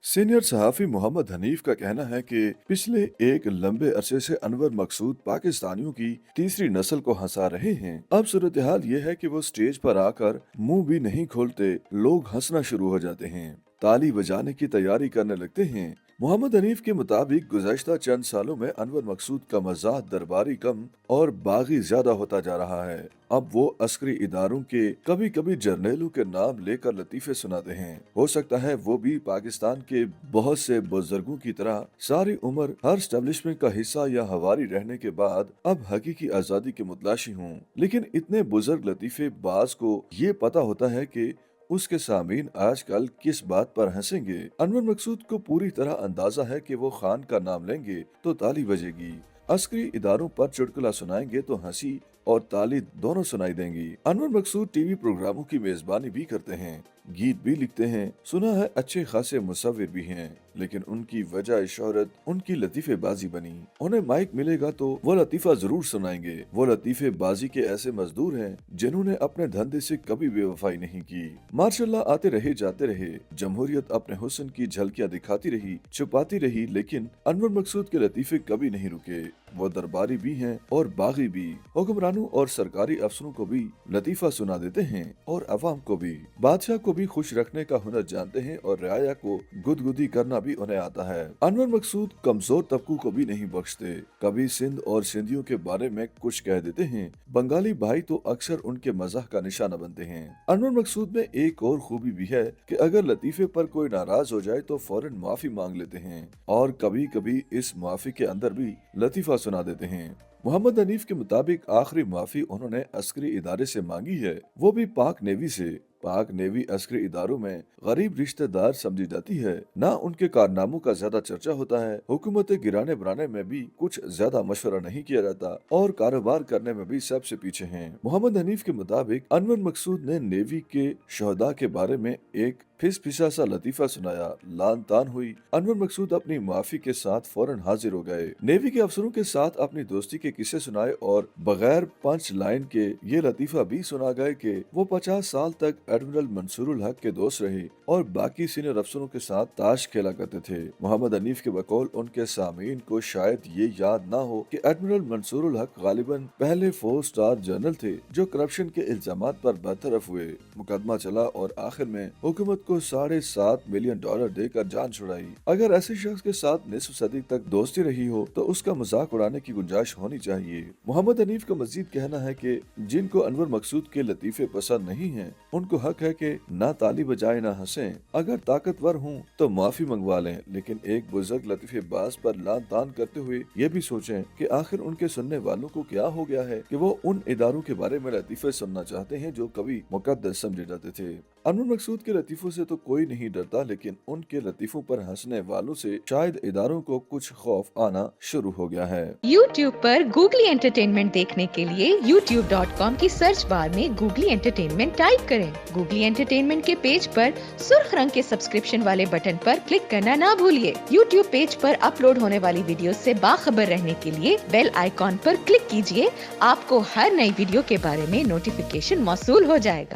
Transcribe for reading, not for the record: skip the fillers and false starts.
Senior सहाफ़ी मोहम्मद हनीफ का कहना है कि पिछले एक लंबे अरसे से अनवर मकसूद पाकिस्तानियों की तीसरी नस्ल को हंसा रहे हैं। अब सूरत हाल ये है कि वो स्टेज पर आकर मुंह भी नहीं खोलते, लोग हंसना शुरू हो जाते हैं, ताली बजाने की तैयारी करने लगते हैं। मोहम्मद हनीफ के मुताबिक गुज़श्ता चंद सालों में अनवर मकसूद का मज़ाह दरबारी कम और बागी ज्यादा होता जा रहा है। अब वो अस्करी इदारों के कभी कभी जर्नेलों के नाम लेकर लतीफे सुनाते हैं। हो सकता है वो भी पाकिस्तान के बहुत से बुजुर्गों की तरह सारी उम्र हर स्टैब्लिशमेंट का हिस्सा या हवारी रहने के बाद अब हकीकी आजादी के मुतलाशी हों। लेकिन इतने बुजुर्ग लतीफे बाज को ये पता होता है कि उसके सामीन आजकल किस बात पर हंसेंगे। अनवर मकसूद को पूरी तरह अंदाजा है कि वो खान का नाम लेंगे तो ताली बजेगी, अस्करी इदारों पर चुटकुला सुनाएंगे तो हंसी और ताली दोनों सुनाई देंगी। अनवर मकसूद टीवी प्रोग्रामों की मेजबानी भी करते हैं, गीत भी लिखते हैं, सुना है अच्छे खासे मुसव्विर भी हैं, लेकिन उनकी वजह शोहरत उनकी लतीफेबाजी बनी। उन्हें माइक मिलेगा तो वो लतीफा जरूर सुनाएंगे। वो लतीफेबाजी के ऐसे मजदूर हैं जिन्होंने अपने धंधे से कभी बेवफाई नहीं की। मार्शल्लाह आते रहे जाते रहे, जमहूरियत अपने हुस्न की झलकियां दिखाती रही, छुपाती रही, लेकिन अनवर मकसूद के लतीफे कभी नहीं रुके। वो दरबारी भी हैं और बागी भी, हुक्मरानों और सरकारी अफसरों को भी लतीफा सुना देते हैं और अवाम को भी। बादशाह को भी खुश रखने का हुनर जानते हैं और रियाया को गुदगुदी करना भी उन्हें आता है। अनवर मकसूद कमजोर तबकों को भी नहीं बख्शते। कभी सिंध और सिंधियों के बारे में कुछ कह देते हैं, बंगाली भाई तो अक्सर उनके मजाक का निशाना बनते हैं। अनवर मकसूद में एक और खूबी भी है कि अगर लतीफे पर कोई नाराज हो जाए तो फौरन माफी मांग लेते हैं और कभी कभी इस माफी के अंदर भी लतीफा सुना देते हैं। मोहम्मद हनीफ के मुताबिक आखिरी माफी उन्होंने अस्करी इदारे से मांगी है, वो भी पाक नेवी से। पाक नेवी अस्करी इदारों में गरीब रिश्तेदार समझी जाती है, ना उनके कारनामों का ज्यादा चर्चा होता है। हुकूमत गिराने बनाने में भी कुछ ज्यादा मशवरा नहीं किया जाता और कारोबार करने में भी सबसे पीछे हैं। मोहम्मद हनीफ के मुताबिक अनवर मकसूद ने नेवी के शहदा के बारे में एक फिसा सा लतीफा सुनाया, लान तान हुई। अनवर मकसूद अपनी माफी के साथ फौरन हाजिर हो गए, नेवी के अफसरों के साथ अपनी दोस्ती के किस्से सुनाए और बगैर पंच लाइन के ये लतीफा भी सुना गए कि वो 50 साल तक एडमिरल मंसूरुल हक के दोस्त रहे और बाकी सीनियर अफसरों के साथ ताश खेला करते थे। मोहम्मद हनीफ के बकौल उनके सामीन को शायद ये याद ना हो कि एडमिरल मंसूरुल हक गालिबन पहले 4 स्टार जनरल थे जो करप्शन के इल्जामात पर बरतरफ हुए। मुकदमा चला और आखिर में हुकूमत को $7.5 मिलियन देकर जान छुड़ाई। अगर ऐसे शख्स के साथ निस्फ सदी तक दोस्ती रही हो तो उसका मजाक उड़ाने की गुंजाइश होनी चाहिए। मोहम्मद हनीफ का मजीद कहना है कि जिनको अनवर मकसूद के लतीफे पसंद नहीं हैं, उनको हक है कि ना ताली बजाए ना हंसें। अगर ताकतवर हूँ तो माफी मंगवा लें, लेकिन एक बुजुर्ग लतीफेबाज पर लान तान करते हुए ये भी सोचें कि आखिर उनके सुनने वालों को क्या हो गया है कि वो उन इदारों के बारे में लतीफे सुनना चाहते हैं जो कभी मुकद्दस समझे जाते थे। अनवर मकसूद के लतीफों से तो कोई नहीं डरता, लेकिन उनके लतीफों पर हंसने वालों से शायद इदारों को कुछ खौफ आना शुरू हो गया है। YouTube पर गूगली एंटरटेनमेंट देखने के लिए youtube.com की सर्च बार में गूगली एंटरटेनमेंट टाइप करें। गूगली एंटरटेनमेंट के पेज पर सुर्ख रंग के सब्सक्रिप्शन वाले बटन पर क्लिक करना ना भूलिए। YouTube पेज पर अपलोड होने वाली वीडियो से बाखबर रहने के लिए बेल आइकॉन पर क्लिक कीजिए। आपको हर नई वीडियो के बारे में नोटिफिकेशन मौसूल हो जाएगा।